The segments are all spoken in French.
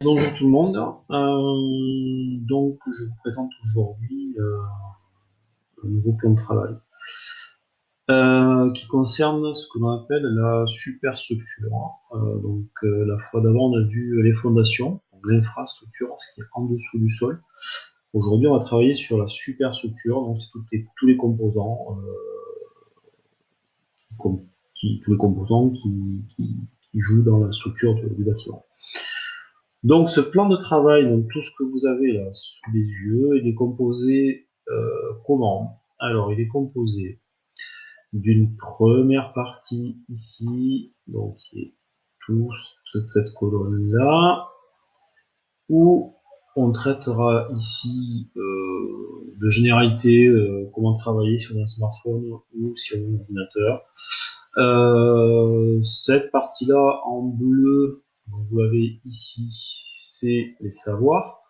Bonjour tout le monde. Donc, je vous présente aujourd'hui un nouveau plan de travail qui concerne ce que l'on appelle la superstructure. La fois d'avant, on a vu les fondations, donc l'infrastructure, ce qui est en dessous du sol. Aujourd'hui, on va travailler sur la superstructure, donc c'est tous les composants, tous les composants qui jouent dans la structure du bâtiment. Donc ce plan de travail, donc tout ce que vous avez là sous les yeux, il est composé comment? Alors il est composé d'une première partie ici, donc qui est toute cette colonne-là, où on traitera ici de généralité, comment travailler sur un smartphone ou sur un ordinateur. Cette partie-là en bleu, vous l'avez ici, c'est les savoirs.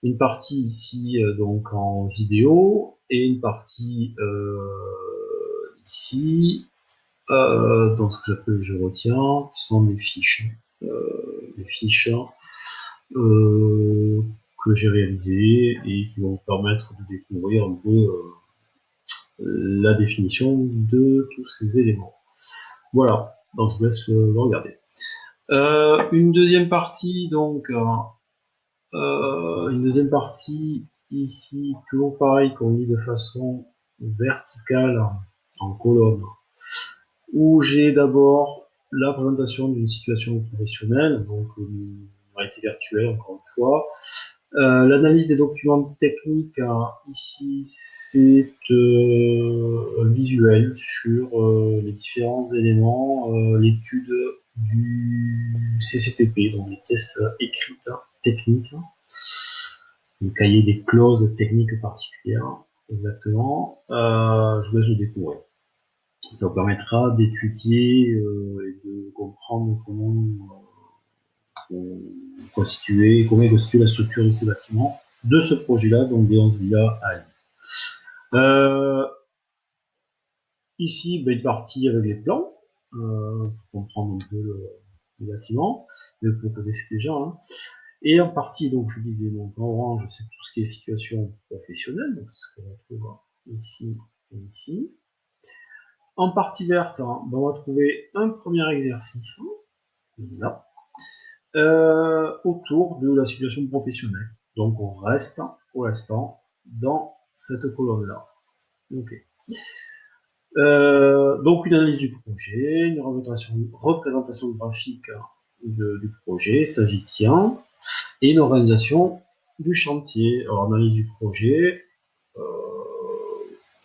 Une partie ici donc en vidéo et une partie ici dans ce que j'appelle je retiens, qui sont des fiches euh, que j'ai réalisées et qui vont vous permettre de découvrir un peu la définition de tous ces éléments. Voilà, donc je vous laisse le regarder. Une deuxième partie ici, toujours pareil, qu'on lit de façon verticale en colonne, où j'ai d'abord la présentation d'une situation professionnelle, donc une réalité virtuelle encore une fois. L'analyse des documents techniques, hein, ici, c'est visuel sur les différents éléments, l'étude du CCTP, donc les pièces écrites techniques, le cahier des clauses techniques particulières, exactement. Je vous laisse le découvrir. Ça vous permettra d'étudier et de comprendre comment est constituée la structure de ces bâtiments de ce projet-là, donc des 11 villas à Lille. Ici, une partie avec les plans, pour comprendre un peu le bâtiment, mais vous connaissez déjà. Hein. Et en partie, donc je disais, donc en orange, c'est tout ce qui est situation professionnelle, donc ce qu'on retrouve ici et ici. En partie verte, hein, on va trouver un premier exercice, là, autour de la situation professionnelle. Donc on reste pour l'instant dans cette colonne-là. Okay. Donc une analyse du projet, une représentation graphique du projet, ça j'y tiens, et une organisation du chantier. Alors analyse du projet,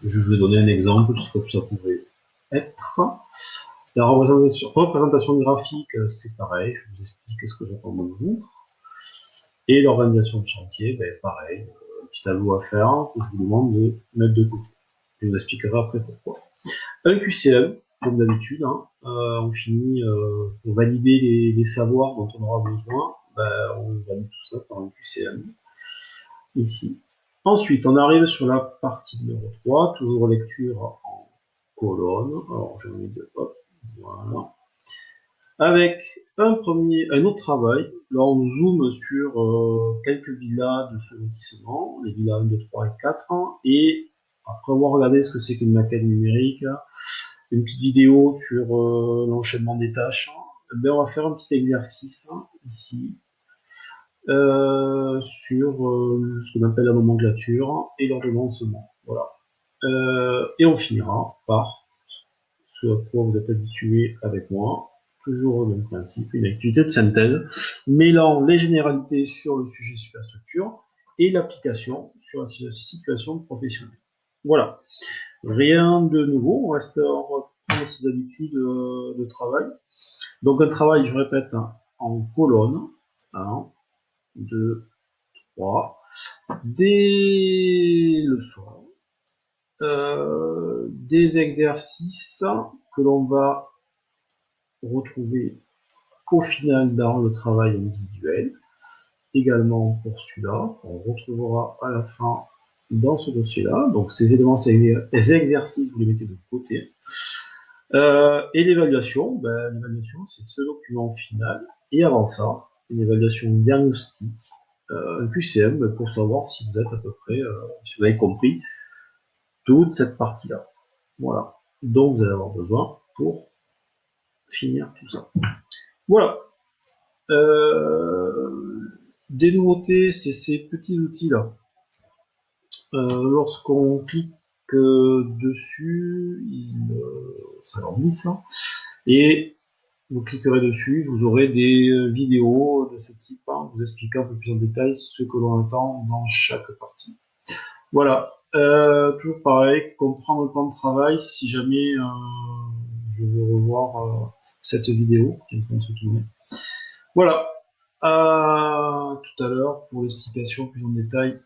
je vais donner un exemple de ce que ça pourrait être. La représentation graphique, c'est pareil, je vous explique ce que j'attends de vous. Et l'organisation de chantier, ben, pareil, un petit tableau à faire que je vous demande de mettre de côté. Je vous expliquerai après pourquoi. Un QCM, comme d'habitude, hein, on finit pour valider les savoirs dont on aura besoin, ben, on valide tout ça par un QCM, ici. Ensuite, on arrive sur la partie numéro 3, toujours lecture en colonne. Alors, j'ai mis de hop, voilà. Avec un autre travail, là on zoome sur quelques villas de ce lotissement, les villas 1, 2, 3 et 4, et après avoir regardé ce que c'est qu'une maquette numérique, une petite vidéo sur l'enchaînement des tâches, ben on va faire un petit exercice ici sur ce qu'on appelle la nomenclature et l'ordonnancement. Voilà. Et on finira par ce à quoi vous êtes habitué avec moi, toujours le même principe, une activité de synthèse, mêlant les généralités sur le sujet superstructure et l'application sur la situation professionnelle. Voilà. Rien de nouveau, on reste en reprendre ses habitudes de travail. Donc un travail, je répète, hein, en colonne. 1, 2, 3. Des leçons, des exercices que l'on va retrouver au final dans le travail individuel. Également pour celui-là, on retrouvera à la fin dans ce dossier-là. Donc ces éléments, ces exercices, vous les mettez de côté. Et l'évaluation, ben, l'évaluation, c'est ce document final. Et avant ça, une évaluation diagnostique, un QCM pour savoir si vous êtes à peu près, si vous avez compris toute cette partie-là. Voilà, dont vous allez avoir besoin pour finir tout ça. Voilà. Des nouveautés, c'est ces petits outils-là. Lorsqu'on clique dessus, ça leur glisse, hein, et vous cliquerez dessus, vous aurez des vidéos de ce type, hein, vous expliquant un peu plus en détail ce que l'on attend dans chaque partie. Voilà, toujours pareil, comprendre le plan de travail si jamais je veux revoir cette vidéo qui est en train de se tourner. Voilà, à tout à l'heure pour l'explication plus en détail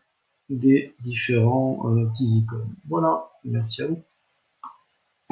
des différents petits icônes. Voilà, merci à vous.